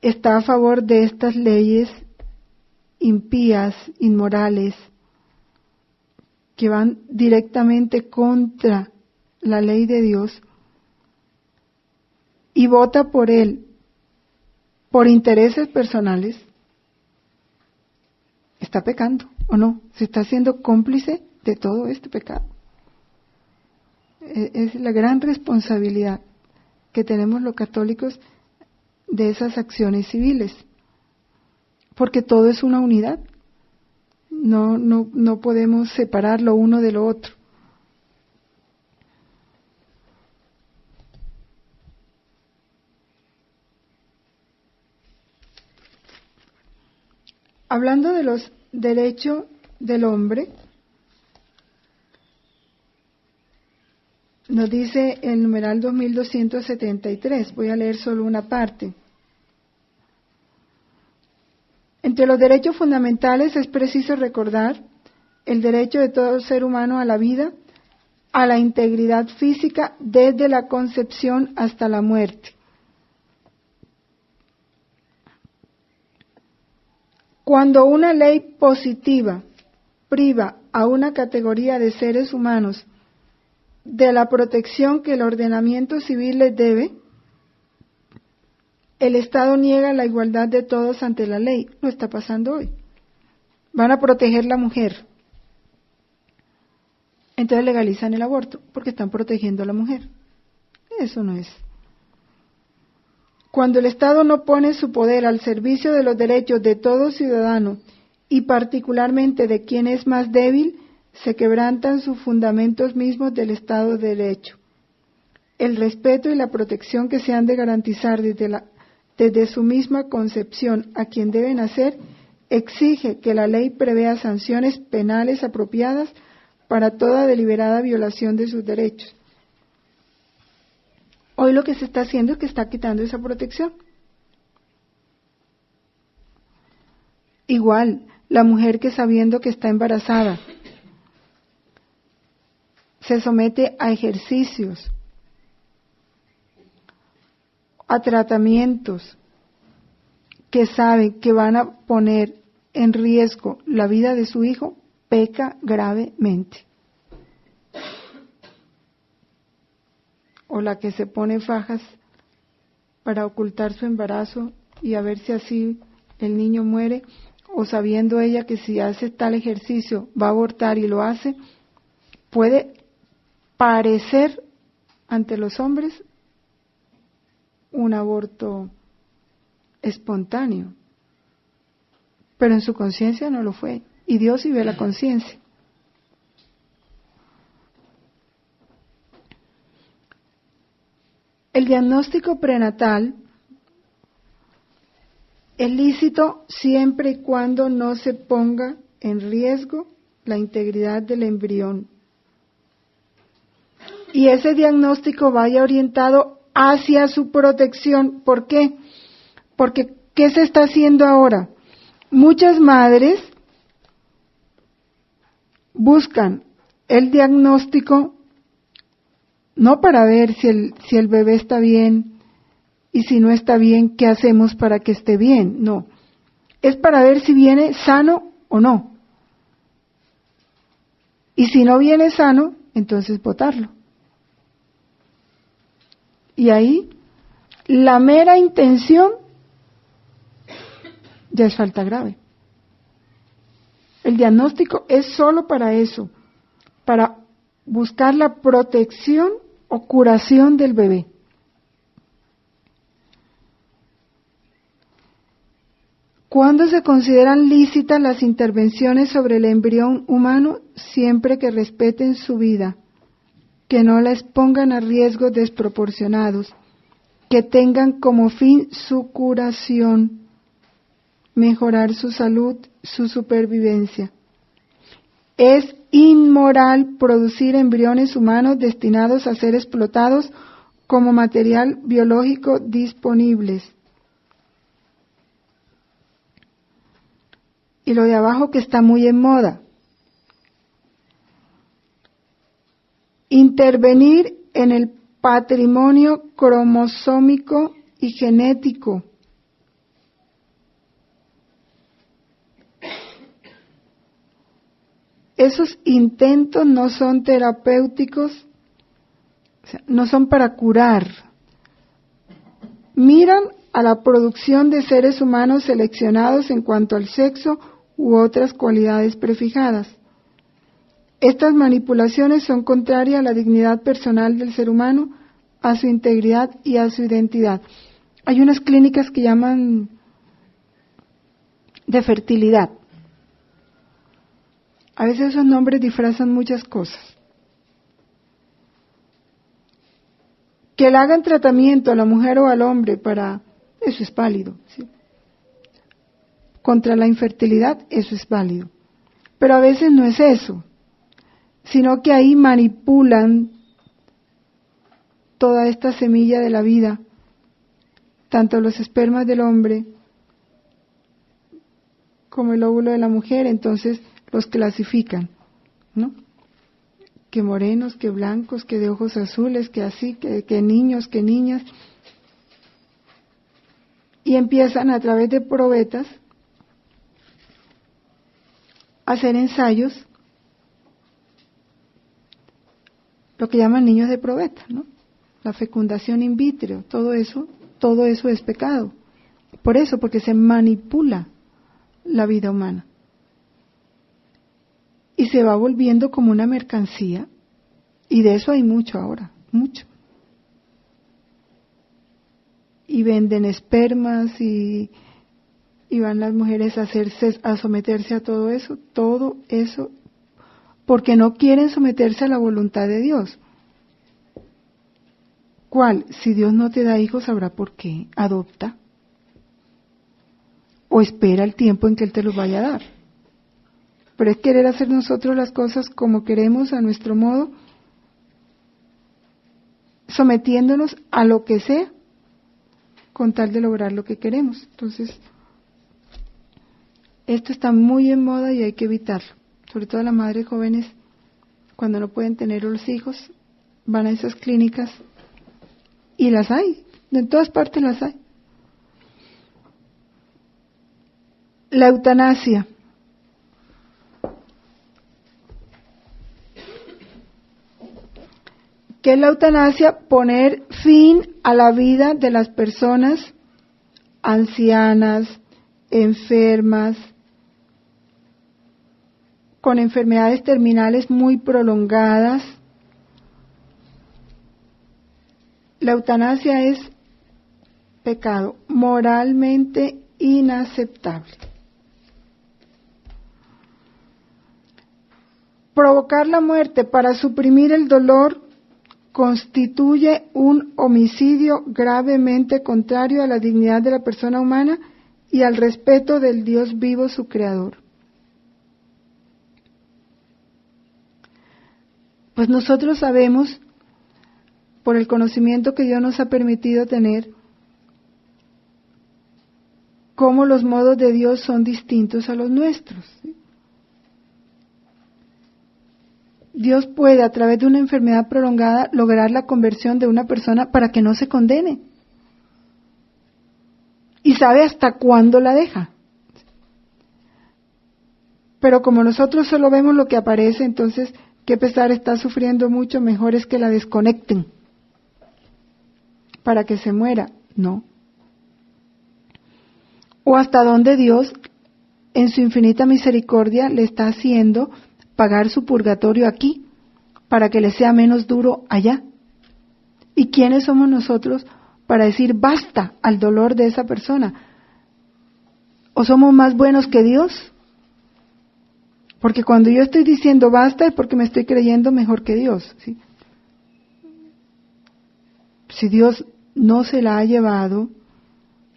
[SPEAKER 1] está a favor de estas leyes impías, inmorales, que van directamente contra la ley de Dios, y vota por él por intereses personales, está pecando, ¿o no? Se está haciendo cómplice de todo este pecado. Es la gran responsabilidad que tenemos los católicos de esas acciones civiles, porque todo es una unidad. No podemos separar lo uno de lo otro. Hablando de los derechos del hombre, nos dice el numeral 2273, voy a leer solo una parte. Entre los derechos fundamentales es preciso recordar el derecho de todo ser humano a la vida, a la integridad física desde la concepción hasta la muerte. Cuando una ley positiva priva a una categoría de seres humanos de la protección que el ordenamiento civil les debe, el Estado niega la igualdad de todos ante la ley. Lo está pasando hoy. Van a proteger la mujer. Entonces legalizan el aborto porque están protegiendo a la mujer. Eso no es. Cuando el Estado no pone su poder al servicio de los derechos de todo ciudadano y particularmente de quien es más débil, se quebrantan sus fundamentos mismos del Estado de Derecho. El respeto y la protección que se han de garantizar desde su misma concepción a quien deben hacer, exige que la ley prevea sanciones penales apropiadas para toda deliberada violación de sus derechos. Hoy lo que se está haciendo es que está quitando esa protección. Igual, la mujer que sabiendo que está embarazada se somete a ejercicios, a tratamientos que sabe que van a poner en riesgo la vida de su hijo, peca gravemente. O la que se pone fajas para ocultar su embarazo y a ver si así el niño muere, o sabiendo ella que si hace tal ejercicio va a abortar y lo hace, puede parecer ante los hombres un aborto espontáneo, pero en su conciencia no lo fue. Y Dios sí ve la conciencia. El diagnóstico prenatal es lícito siempre y cuando no se ponga en riesgo la integridad del embrión. Y ese diagnóstico vaya orientado hacia su protección. ¿Por qué? Porque, ¿qué se está haciendo ahora? Muchas madres buscan el diagnóstico no para ver si el bebé está bien y si no está bien, ¿qué hacemos para que esté bien? No, es para ver si viene sano o no. Y si no viene sano, entonces botarlo. Y ahí, la mera intención ya es falta grave. El diagnóstico es solo para eso, para buscar la protección o curación del bebé. ¿Cuándo se consideran lícitas las intervenciones sobre el embrión humano? Siempre que respeten su vida, que no la expongan a riesgos desproporcionados, que tengan como fin su curación, mejorar su salud, su supervivencia. Es inmoral producir embriones humanos destinados a ser explotados como material biológico disponibles. Y lo de abajo que está muy en moda. Intervenir en el patrimonio cromosómico y genético. Esos intentos no son terapéuticos, o sea, no son para curar. Miran a la producción de seres humanos seleccionados en cuanto al sexo u otras cualidades prefijadas. Estas manipulaciones son contrarias a la dignidad personal del ser humano, a su integridad y a su identidad. Hay unas clínicas que llaman de fertilidad. A veces esos nombres disfrazan muchas cosas. Que le hagan tratamiento a la mujer o al hombre para... Eso es válido, ¿sí? Contra la infertilidad, eso es válido. Pero a veces no es eso, sino que ahí manipulan toda esta semilla de la vida, tanto los espermas del hombre como el óvulo de la mujer, entonces los clasifican, ¿no? Que morenos, que blancos, que de ojos azules, que así, que niños, que niñas. Y empiezan a través de probetas a hacer ensayos, lo que llaman niños de probeta, ¿no? La fecundación in vitro, todo eso es pecado. Por eso, porque se manipula la vida humana. Y se va volviendo como una mercancía, y de eso hay mucho ahora, mucho. Y venden espermas y van las mujeres a someterse a todo eso, porque no quieren someterse a la voluntad de Dios. ¿Cuál? Si Dios no te da hijos, sabrá por qué. Adopta. O espera el tiempo en que Él te los vaya a dar. Pero es querer hacer nosotros las cosas como queremos, a nuestro modo, sometiéndonos a lo que sea, con tal de lograr lo que queremos. Entonces, esto está muy en moda y hay que evitarlo. Sobre todo las madres jóvenes, cuando no pueden tener los hijos, van a esas clínicas y las hay, en todas partes las hay. La eutanasia. ¿Qué es la eutanasia? Poner fin a la vida de las personas ancianas, enfermas, con enfermedades terminales muy prolongadas. La eutanasia es pecado, moralmente inaceptable. provocar la muerte para suprimir el dolor constituye un homicidio gravemente contrario a la dignidad de la persona humana y al respeto del Dios vivo, su creador. Pues nosotros sabemos, por el conocimiento que Dios nos ha permitido tener, cómo los modos de Dios son distintos a los nuestros. Dios puede, a través de una enfermedad prolongada, lograr la conversión de una persona para que no se condene. Y sabe hasta cuándo la deja. Pero como nosotros solo vemos lo que aparece, entonces, qué pesar, está sufriendo mucho, mejor es que la desconecten para que se muera. No. O hasta dónde Dios, en su infinita misericordia, le está haciendo pagar su purgatorio aquí, para que le sea menos duro allá. ¿Y quiénes somos nosotros para decir basta al dolor de esa persona? ¿O somos más buenos que Dios? Porque cuando yo estoy diciendo basta es porque me estoy creyendo mejor que Dios, ¿sí? Si Dios no se la ha llevado,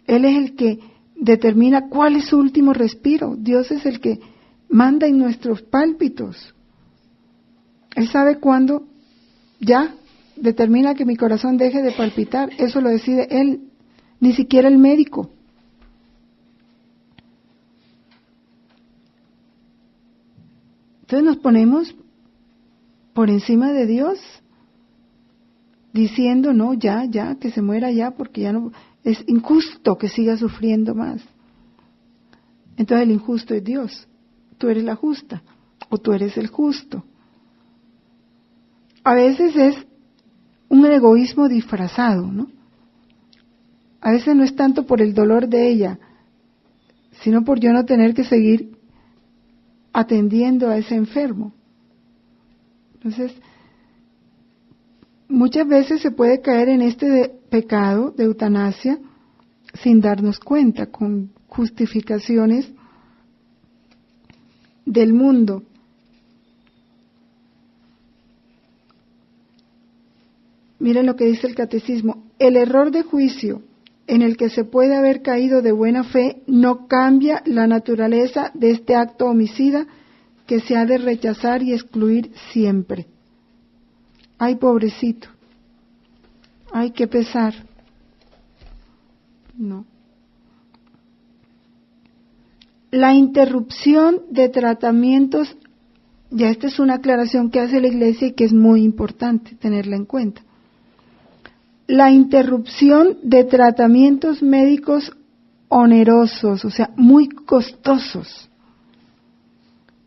[SPEAKER 1] Él es el que determina cuál es su último respiro. Dios es el que manda en nuestros pálpitos. Él sabe cuándo ya determina que mi corazón deje de palpitar. Eso lo decide Él, ni siquiera el médico. Entonces nos ponemos por encima de Dios, diciendo, no, ya, que se muera ya, porque ya no, es injusto que siga sufriendo más. Entonces el injusto es Dios. Tú eres la justa, o tú eres el justo. A veces es un egoísmo disfrazado, ¿no? A veces no es tanto por el dolor de ella, sino por yo no tener que seguir atendiendo a ese enfermo. Entonces, muchas veces se puede caer en este pecado de eutanasia sin darnos cuenta, con justificaciones del mundo. Miren lo que dice el catecismo: el error de juicio en el que se puede haber caído de buena fe no cambia la naturaleza de este acto homicida que se ha de rechazar y excluir siempre. Ay, pobrecito. Ay, qué pesar. No. La interrupción de tratamientos, ya esta es una aclaración que hace la Iglesia y que es muy importante tenerla en cuenta. La interrupción de tratamientos médicos onerosos, o sea, muy costosos.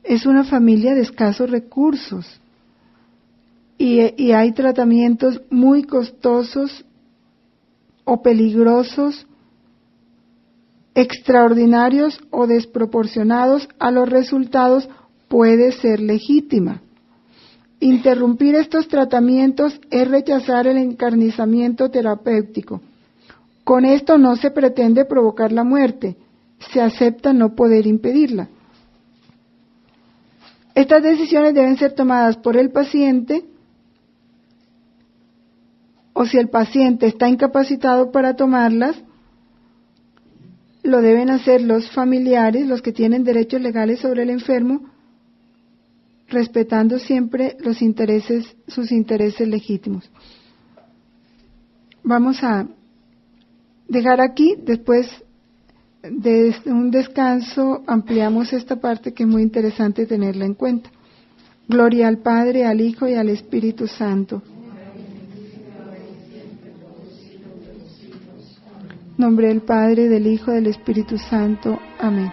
[SPEAKER 1] Es una familia de escasos recursos y hay tratamientos muy costosos o peligrosos, extraordinarios o desproporcionados a los resultados, puede ser legítima. Interrumpir estos tratamientos es rechazar el encarnizamiento terapéutico. Con esto no se pretende provocar la muerte, se acepta no poder impedirla. Estas decisiones deben ser tomadas por el paciente, o si el paciente está incapacitado para tomarlas, lo deben hacer los familiares, los que tienen derechos legales sobre el enfermo, respetando siempre sus intereses legítimos. Vamos a dejar aquí, después de un descanso ampliamos esta parte que es muy interesante tenerla en cuenta. Gloria al Padre, al Hijo y al Espíritu Santo. En nombre del Padre, del Hijo y del Espíritu Santo. Amén.